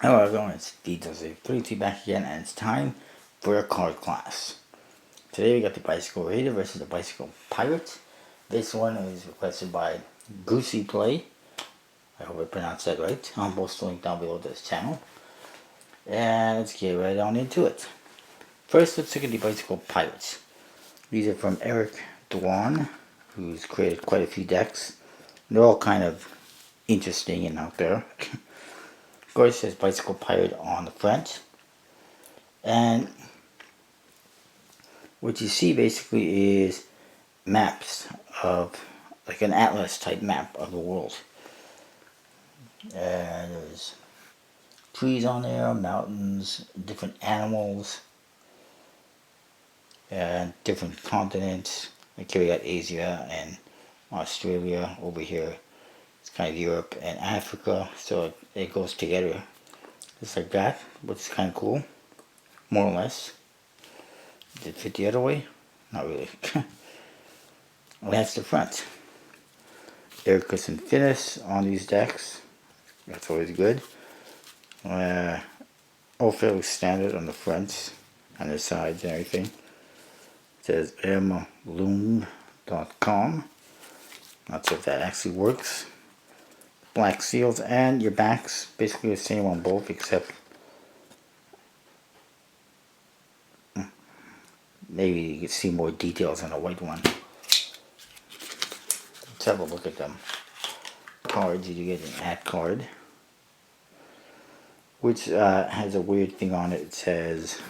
Hello everyone, it's D32 back again, and it's time for a card class. Today we got the Bicycle Raider versus the Bicycle Pirate. This one is requested by Goosey Play. I hope I pronounced that right. I'll post the link down below to this channel. And let's get right on into it. First, let's look at the Bicycle Pirates. These are from Eric Dwan, who's created quite a few decks. They're all kind of interesting and out there. Of course, it says Bicycle Pirate on the front. And what you see basically is maps of, like an atlas type map of the world. And there's trees on there, mountains, different animals, and different continents. Like here we got Asia and Australia. Over here it's kind of Europe and Africa, so it goes together just like that, which is kind of cool, more or less. Did it fit the other way? Not really. Well, that's the front. Ericus and Finis on these decks. That's always good. All fairly standard on the fronts and the sides and everything. It says mloom.com. Not sure if that actually works. Black seals, and your backs basically the same on both, except maybe you can see more details on the white one. Let's have a look at them. Cards, you get an ad card, which has a weird thing on it. It says,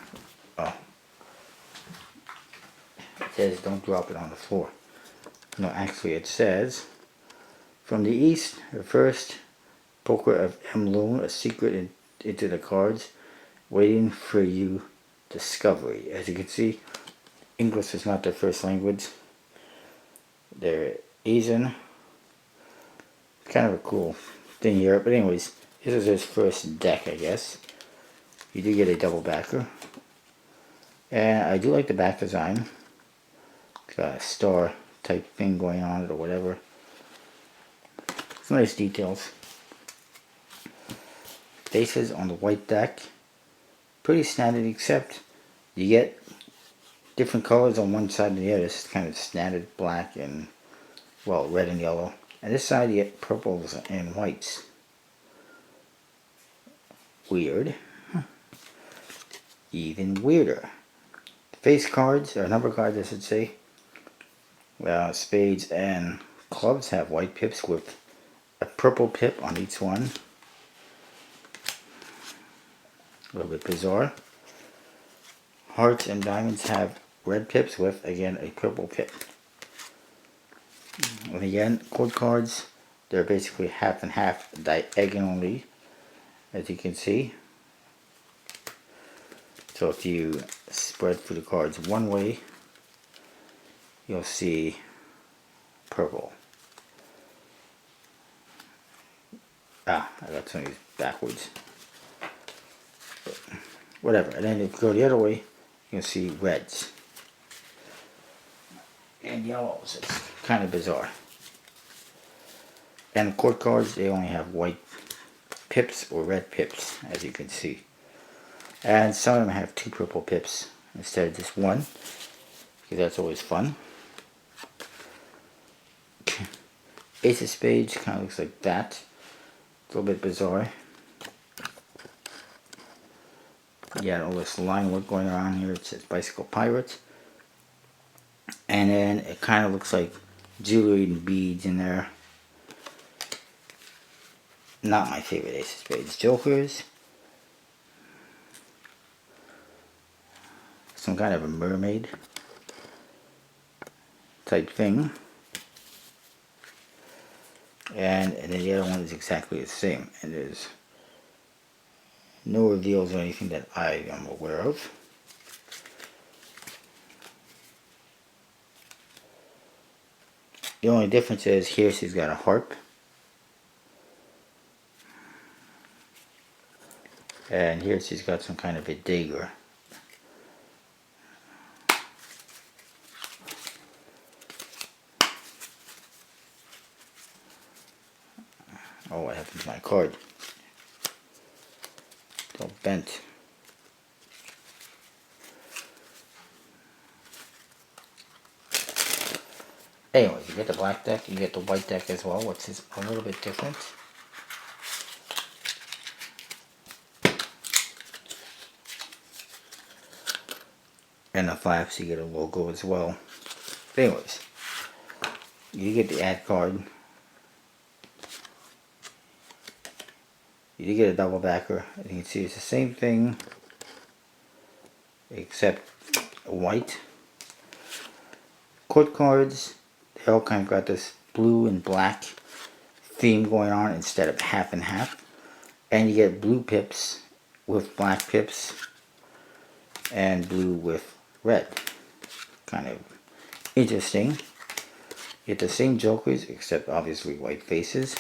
don't drop it on the floor. No, actually it says, from the east, the first poker of Mloom, a secret into the cards, waiting for you, discovery. As you can see, English is not their first language. They're Asian. Kind of a cool thing here. But anyways, this is his first deck, I guess. You do get a double backer. And I do like the back design. It's got a star type thing going on it or whatever. It's nice details. Faces on the white deck. Pretty standard, except you get different colors on one side and the other. It's kind of standard black and, well, red and yellow. And this side you get purples and whites. Weird. Even weirder. Face cards, or number cards I should say. Well, spades and clubs have white pips with a purple pip on each one. A little bit bizarre. Hearts and diamonds have red pips with, again, a purple pip. And again, code cards, they're basically half and half diagonally, as you can see. So if you spread through the cards one way, you'll see purple. I got some of these backwards. But whatever. And then if you go the other way, you'll see reds and yellows. It's kind of bizarre. And the court cards, they only have white pips or red pips, as you can see. And some of them have two purple pips instead of just one, because that's always fun. Ace of Spades kind of looks like that. It's a little bit bizarre. You got all this line work going around here. It says Bicycle Pirate. And then it kind of looks like jewelry and beads in there. Not my favorite Ace of Spades. Jokers. Some kind of a mermaid type thing. And then the other one is exactly the same. And there's no reveals or anything that I am aware of. The only difference is here she's got a harp. And here she's got some kind of a dagger. Oh, what happened to my card? bent. Anyways, you get the black deck, you get the white deck as well, which is a little bit different. And the flaps, you get a logo as well. Anyways, you get the ad card. You do get a double backer. And you can see it's the same thing, except white. Court cards, they all kind of got this blue and black theme going on instead of half and half. And you get blue pips with black pips and blue with red. Kind of interesting. You get the same jokers except obviously white faces.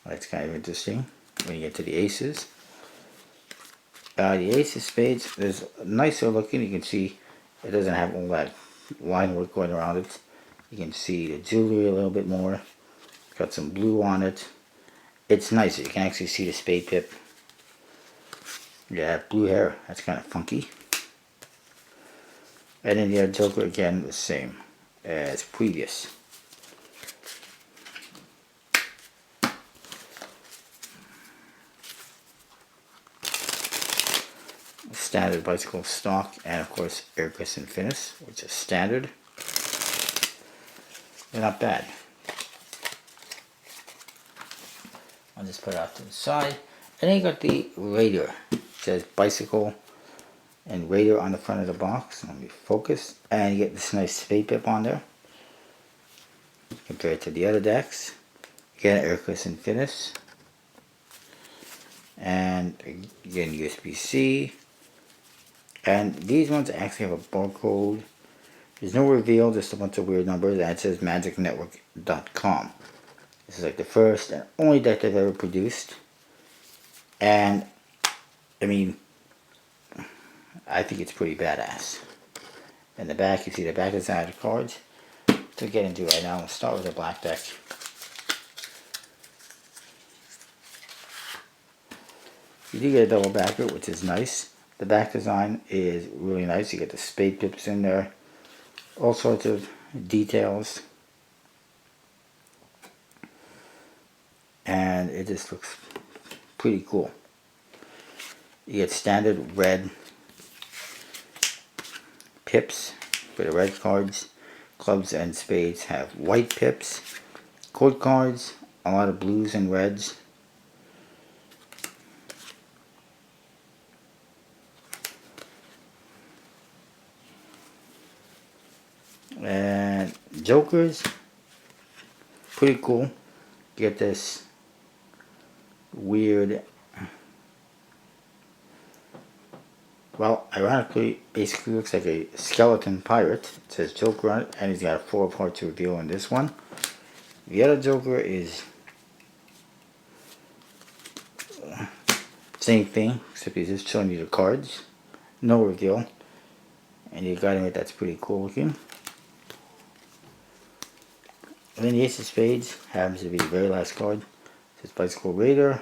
That's kind of interesting when you get to the aces. The ace of spades is nicer looking. You can see it doesn't have all that line work going around it. You can see the jewelry a little bit more. Got some blue on it. It's nicer. You can actually see the spade pip. Yeah, blue hair. That's kind of funky. And then the other joker again the same as previous. Standard bicycle stock, and of course air piston finish, which is standard. They're not bad. I'll just put it off to the side. And then you got the Raider. It says bicycle and Raider on the front of the box. Let me focus. And you get this nice spade pip on there. Compared to the other decks. You get an air piston finish. And again USB-C. And these ones actually have a barcode. There's no reveal, just a bunch of weird numbers, and it says magicnetwork.com. This is like the first and only deck they've ever produced. And, I mean, I think it's pretty badass. In the back, you see the back design of the cards. To get into right now, we'll start with the black deck. You do get a double backer, which is nice. The back design is really nice. You get the spade pips in there. All sorts of details. And it just looks pretty cool. You get standard red pips for the red cards. Clubs and spades have white pips. Court cards, a lot of blues and reds. And jokers, pretty cool. Get this weird, well, ironically, basically looks like a skeleton pirate. It says Joker on it, and he's got 4 parts to reveal in this one. The other Joker is same thing, except he's just showing you the cards. No reveal. And you got him, that's pretty cool looking. And then the Ace of Spades happens to be the very last card. It says Bicycle Raider.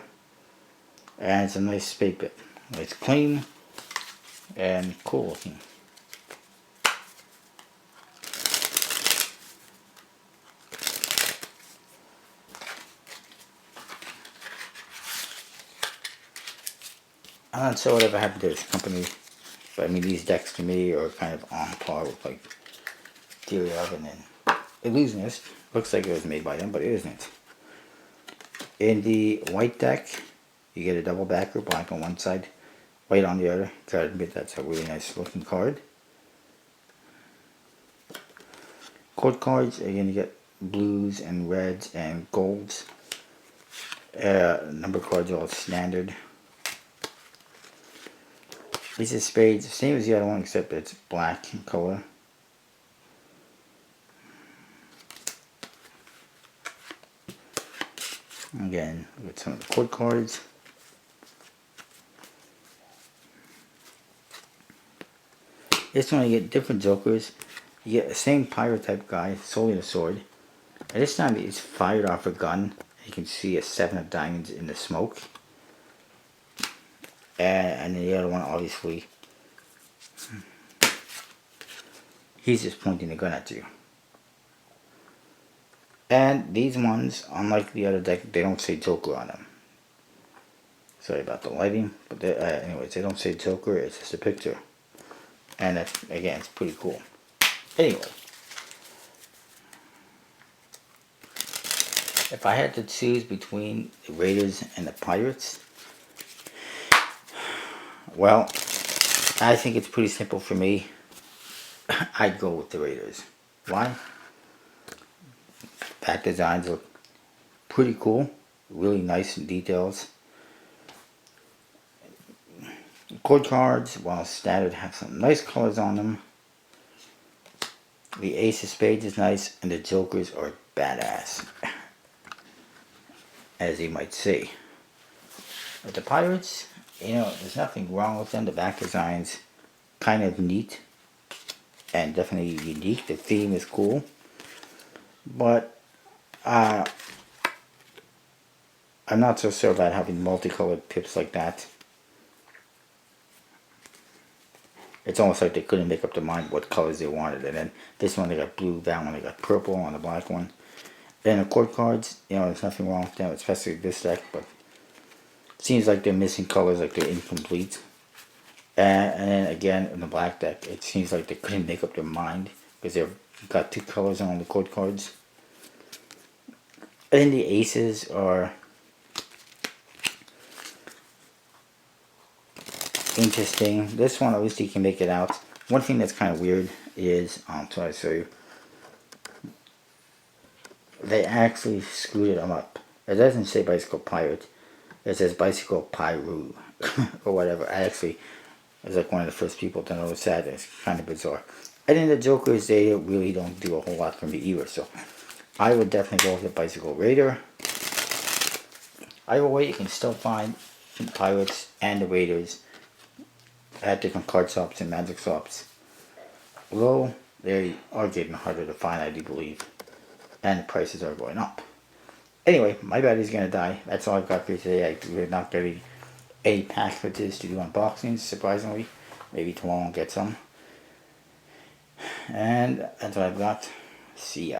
And it's a nice spade bit. It's clean and cool looking. I'm not sure whatever happened to this company, but I mean these decks to me are kind of on par with like Theory of and Illusionist. Looks like it was made by them, but it isn't. In the white deck, you get a double backer, black on one side, white on the other. Gotta admit that's a really nice looking card. Court cards, again you get blues and reds and golds. Number cards are all standard. Ace of Spades, same as the other one except it's black in color. Again, with some of the court cards. This one you get different jokers. You get the same pirate type guy, holding a sword. And this time he's fired off a gun You can see a 7 of diamonds in the smoke. And the other one, obviously, he's just pointing the gun at you. And these ones, unlike the other deck, they don't say Joker on them. Sorry about the lighting, but anyways, they don't say Joker, it's just a picture. And that's, again, it's pretty cool. Anyway, if I had to choose between the Raiders and the Pirates, well, I think it's pretty simple for me. I'd go with the Raiders. Why? Back designs look pretty cool, really nice in details. Code cards, while standard, have some nice colors on them. The Ace of Spades is nice, and the Jokers are badass, as you might see. With the Pirates, you know, there's nothing wrong with them. The back design's kind of neat and definitely unique. The theme is cool, but I'm not so sure about having multicolored pips like that. It's almost like they couldn't make up their mind what colors they wanted. And then this one they got blue, that one they got purple on the black one. Then the court cards, you know, there's nothing wrong with them, especially this deck, but it seems like they're missing colors, like they're incomplete. And then again, in the black deck, it seems like they couldn't make up their mind because they've got 2 colors on the court cards. And then the aces are interesting. This one, at least you can make it out. One thing that's kind of weird is, I'll try to show you. They actually screwed them up. It doesn't say Bicycle Pirate. It says Bicycle Pyru. Or whatever. I actually was like one of the first people to notice that. It's kind of bizarre. And then the Jokers, they really don't do a whole lot for me either. So I would definitely go with the Bicycle Raider. Either way, you can still find the Pirates and the Raiders at different card shops and magic shops. Although they are getting harder to find, I do believe. And the prices are going up. Anyway, my battery's gonna die. That's all I've got for you today. We're not getting any packages to do unboxings, surprisingly. Maybe tomorrow I'll get some. And that's what I've got. See ya.